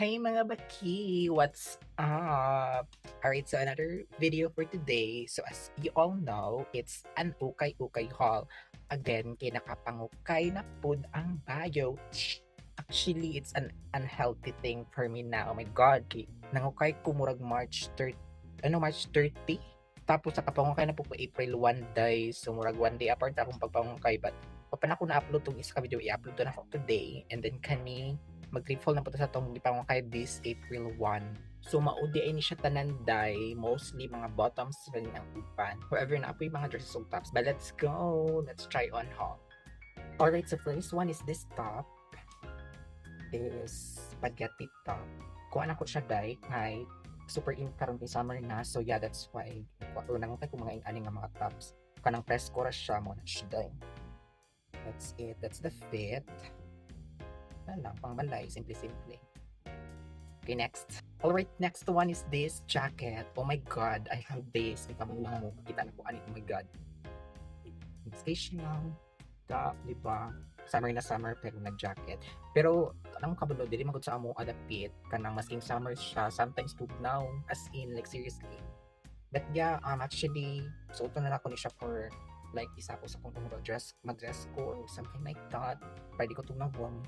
Hi mga baki! What's up? Alright, so another video for today. So as you all know, it's an ukay-ukay haul. Again, kinakapangukay na food ang bayo. Actually, it's an unhealthy thing for me now. Oh my God, nangukay ko murag March 30, March 30? Tapos sa kapangukay na po ko April 1 day. So murag 1 day apart akong pagpangukay. But papan ako na-upload tong isa ka video, i-upload na ako today. And then kani mag-refall na po sa tong gipangukay this April 1. So maudi ay ni siya tananday, mostly mga bottoms rin ang upan. However, na po yung mga dresses o tops. But let's go! Let's try on haul. Alright, so first one is this top. Is spaghetti top. Kuha na ko siya day, ay super in karon kay summer na. So yeah, that's why unang ko mga aning nga mga tops. Kanang press ko ra siya mo na siya day. That's it. That's the fit. Wala, pang balay. Simple-simple. Okay, next. Alright, next one is this jacket. Oh my God, I have this. May kamulang mo. Kita na po ani. Oh my God. Station. Di ba? Summer na summer pero nag-jacket. Pero anong kabalo, dili magud sa amo adapit kanang masking summer siya, sometimes tugnaw as in like seriously. But yeah, actually suot na ako ni siya for like isa ko sa kung dress, mag-dress ko or something like that. Pwede ko tugnaw warm.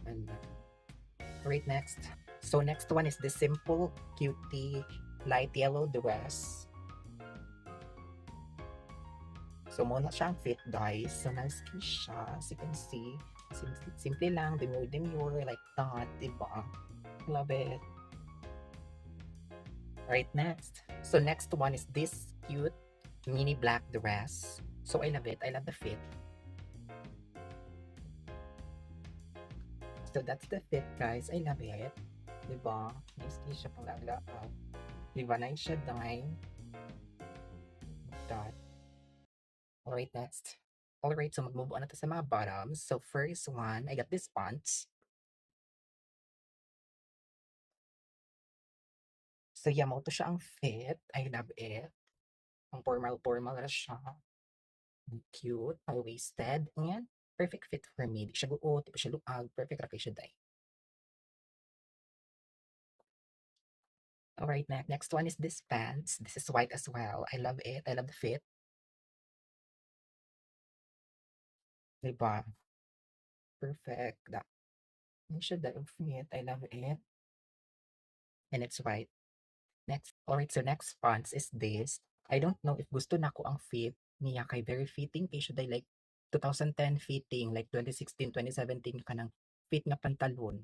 And right, next. So next one is the simple cutie light yellow dress. So muna siyang fit guys. So nice siya. As you can see. Simple lang. Demure like that. Diba? Love it. Right, next. So next one is this cute mini black dress. So I love it. I love the fit. So that's the fit guys. I love it. Diba? Nice siya pang laglaan. Diba? Nice siya dahil. That. Alright, next. Alright, so mag-move on na to sa mga bottoms. So first one, I got this pants. So yeah, mo to siya ang fit. I love it. Ang formal na siya. Cute, high-waisted, and perfect fit for me. Di siya guot, di siya luag, perfect ra kay siya day. Alright, next one is this pants. This is white as well. I love it. I love the fit. Diba? Perfect. Hindi siya day fit. I love it. And it's white. Next. Alright, so next pants is this. I don't know if gusto na ko ang fit niya kay very fitting kay siya day like 2010 fitting, like 2016, 2017 ka ng fit nga pantalon.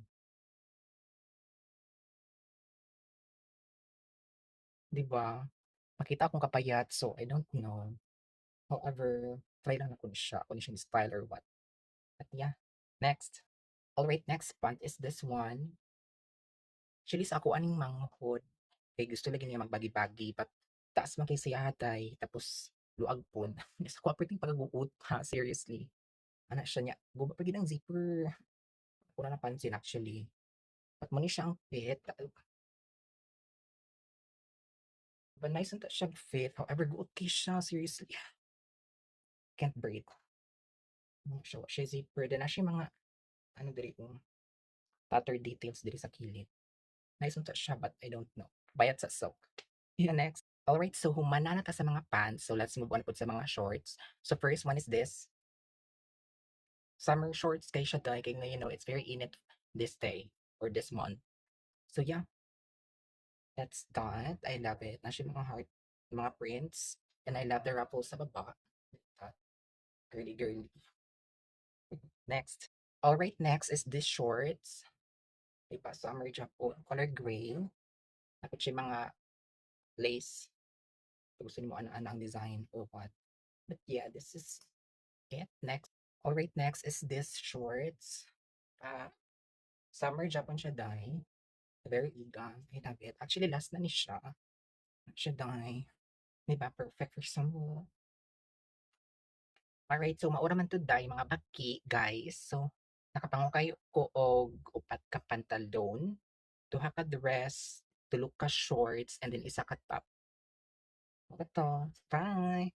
Diba? Makita akong kapayat, so I don't know. However, try lang na kung siya style or what. But yeah, next. Alright, next pant is this one. Actually, sa ako aning manghod. Kay gusto lagi niya magbagi-bagi, but taas man kay siya hatay, tapos luag po. Sa ko aperting pagaguot, ha, seriously. Ana siya niya, guba pa gid ang zipper. Ako na napansin actually. But mo ni siya ang fit. But nice ang siya fit. However, guot kay siya, seriously. Can't breathe. Siya zipper. Then na siya mga, ano diri kong, tattered details diri sa kilid. Nice unta siya, but I don't know. Bayat sa sock. Yeah, next. Alright, so humana na ta sa mga pants. So let's move on po sa mga shorts. So first one is this. Summer shorts kay siya dahil kay ngayon, it's very init this day or this month. So yeah, that's that. I love it. Na siya mga heart, mga prints. And I love the ruffles sa baba. That girly girly. Next. Alright, next is this shorts. Diba, summer Japon, color gray. Tapos siya mga lace. Gusto niyo mo ano-ano ang design or what. But yeah, this is it. Next. Alright, next is this shorts. Uh, summer Japan siya dai. Very igang. I love it. Actually, last na ni siya. Siya dai. Diba? Perfect for summer. Alright, so maura man to dai mga baki, guys. So, nakapango kayo ko og upat ka pantalon, duha ka dress, tulo ka shorts, and then isa ka top. Ito. Bye!